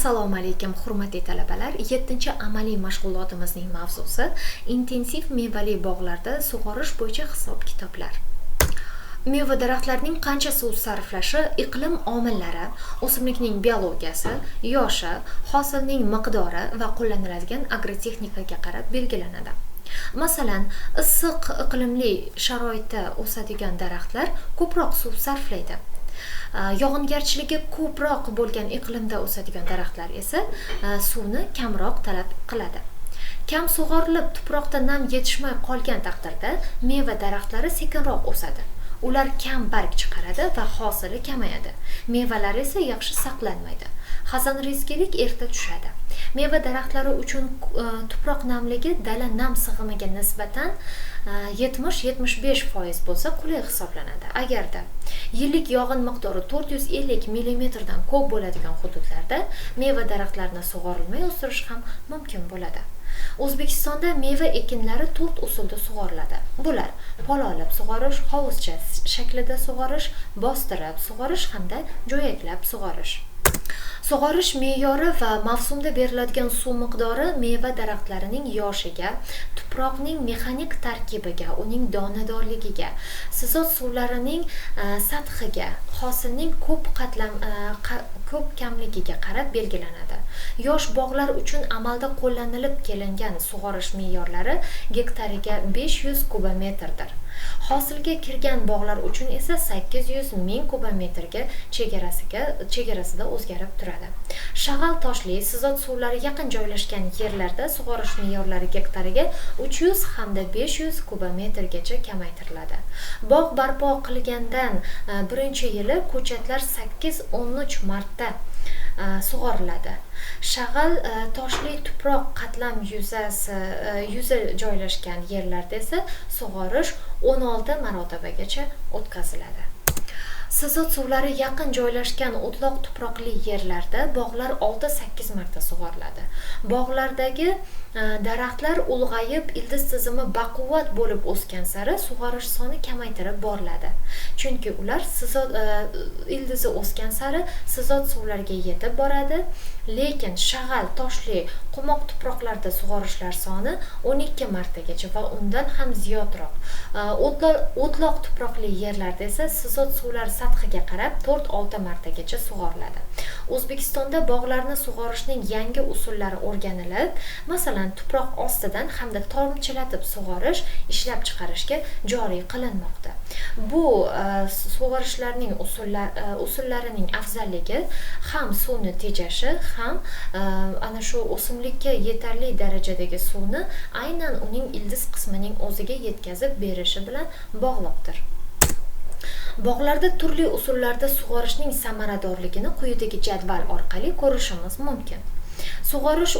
Assalomu alaykum hurmatli talabalar. 7-amaliy mashg'ulotimizning mavzusi intensiv mevali bog'larda sug'orish bo'yicha hisob-kitoblar. Meva daraxtlarining qancha suv sarflashi iqlim omillari, o'simlikning biologiyasi, yoshi, hosilning miqdori va qo'llaniladigan agrotexnikaga qarab belgilanadi. Masalan, issiq iqlimli sharoitda o'sadigan daraxtlar ko'proq suv sarflaydi. Yog'ingarchiligi ko'proq bo'lgan iqlimda o'sadigan daraxtlar esa suvni kamroq talab qiladi. Kam sug'orilib tuproqda nam yetishmay qolgan taqdirda meva daraxtlari sekinroq o'sadi. Ular kam barg chiqaradi va hosili kamayadi. Mevalar esa yaxshi saqlanmaydi. Xazonrezgilik erta tushadi. Meva daraxtlari uchun tuproq namligi dala nam sig'imiga nisbatan 70-75% bo'lsa qulay hisoblanadi. Agarda yillik yog'in miqdori 450 mm dan ko'p bo'ladigan hududlarda meva daraxtlarini sug'orilmay o'stirish ham mumkin bo'ladi. O'zbekistonda meva ekinlari 4 usulda sug'oriladi. Bular pololib sug'orish, hovuzcha shaklida sug'orish, bostirib sug'orish hamda jo'yaklab sug'orish. Sug'orish me'yori va mavsumda beriladigan suv miqdori meva daraxtlarining yoshiga, tuproqning mexanik tarkibiga, uning donadorligiga, sizot suvlarining sathiga, hosilning ko'p kamligiga qarab belgilanadi. Yosh bog'lar uchun amalda qo'llanilib kelingan sug'orish me'yorlari gektariga 500 kubometrdir. Hosilga kirgan bog'lar uchun esa 800 ming kubometrga chegarasida o'zgarib turadi. Shag'al toshli sizot suvlari yaqin joylashgan yerlarda sug'orish me'yorlari gektariga 300 hamda 500 kubometrgacha kamaytiriladi. Bog' barpo qilgandan birinchi yili ko'chatlar 8-13 marta sug'oriladi. Shag'al toshli tuproq qatlam yuzi joylashgan yerlarda esa sug'orish 16 marotabagacha o'tkaziladi. Sizot suvlari yaqin joylashgan o'tloq tuproqli yerlarda bog'lar 6-8 marta sug'oriladi. Bog'lardagi daraxtlar ulg'ayib, ildiz tizimi baquvvat bo'lib o'sgan sari sug'orish soni kamaytirib boriladi. Chunki ular ildizi o'sgan sari sizot suvlarga yetib boradi, lekin shag'al toshli qumoq tuproqlarda sug'orishlar soni 12 martagacha va undan ham ziyodroq. O'tloq tuproqli yerlarda esa sizot suvlar sathiga qarab 4-6 martagacha sug'oriladi. O'zbekistonda bog'larni sug'orishning yangi usullari o'rganilib, masalan, tuproq ostidan hamda tomchilatib sug'orish ishlab chiqarishga joriy qilinmoqda. Bu sug'orishlarning usullarining afzalligi ham suvni tejashi, ham ana shu o'simlikka yetarli darajadagi suvni aynan uning ildiz qismining o'ziga yetkazib berishi bilan bog'liqdir. Bog'larda turli usullarda sug'orishning samaradorligini quyidagi jadval orqali ko'rishimiz mumkin. Sug'orish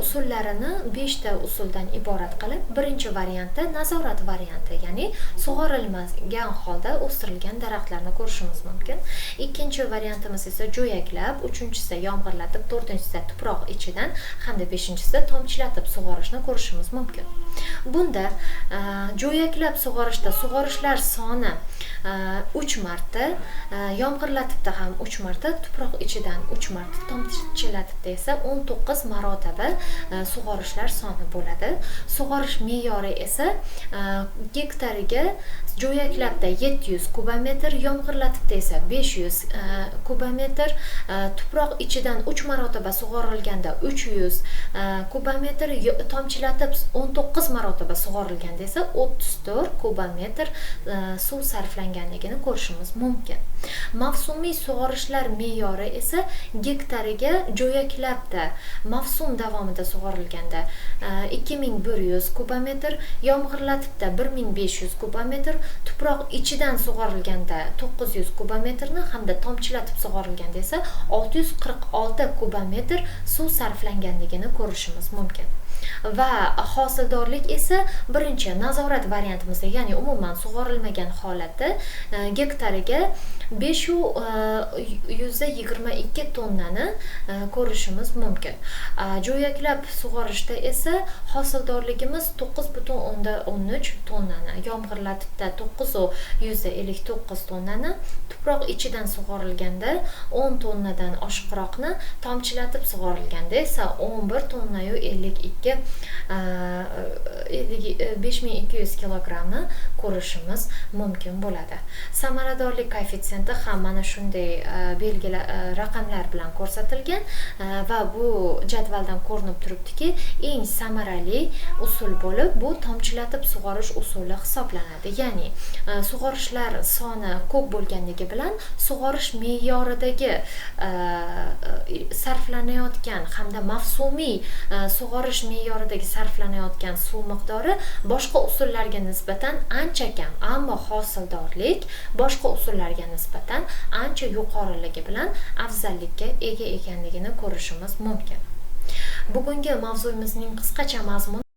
usullarini 5 ta usuldan iborat qilib, birinchi variantda nazorat varianti, ya'ni sug'orilmagan holda o'stirilgan daraxtlarni ko'rishimiz mumkin. Ikkinchi variantimiz esa jo'yaklab, uchinchisi yomg'irlatib, to'rtinchisida tuproq ichidan hamda beshinchisida tomchilatib sug'orishni ko'rishimiz mumkin. Bunda jo'yaklab sug'orishda sug'orishlar soni 3 marta, yomg'irlatibda ham 3 marta, tuproq ichidan 3 marta, tomchilatibda esa 19 marotaba sug'orishlar soni bo'ladi. Sug'orish me'yori esa gektariga jo'yaklabda 700 kubometr, yomg'irlatibda esa 500 kubometr, tuproq ichidan 3 marotaba sug'orilganda 300 kubometr, tomchilatib 19 marotaba sug'orilganda esa 34 kubometr suv sarflanganligini ko'rishimiz mumkin. Mavsumiy sug'orishlar me'yori esa gektariga jo'yaklabda mavsum davomida sug'orilganda 2100 kubometr, yomg'irlatibda 1500 kubometr, tuproq ichidan sug'orilganda 900 kubometrni hamda tomchilatib sug'orilganda esa 646 kubometr suv sarflanganligini ko'rishimiz mumkin. Va hosildorlik esa birinchi nazorat variantimizda, ya'ni umuman sug'orilmagan holatda gektariga 522 tonnani ko'rishimiz mumkin. Jo'yaklab sug'orishda esa hosildorligimiz 9,13 tonnani, yomg'irlatibda 9,59 tonnani, tuproq ichidan sug'orilganda 10 tonnadan oshiqroqni, tomchilatib sug'orilganda esa 11 tonnayu 5200 kilogramni ko'rishimiz mumkin bo'ladi. Samaradorlik koeffitsiyenti ham mana shunday belgilar, raqamlar bilan ko'rsatilgan va bu jadvaldan ko'rinib turibdiki, eng samarali usul bo'lib bu tomchilatib sug'orish usuli hisoblanadi. Ya'ni sug'orishlar soni ko'p bo'lganligi bilan sug'orish me'yoridagi sarflanayotgan hamda mavsumiy sug'orish me'yoridagi sarflanayotgan suv miqdori boshqa usullarga nisbatan ancha kam, ammo hosildorlik boshqa usullarga nisbatan ancha yuqoriligi bilan afzallikka ega ekanligini ko'rishimiz mumkin. Bugungi mavzuyimizning qisqacha mazmuni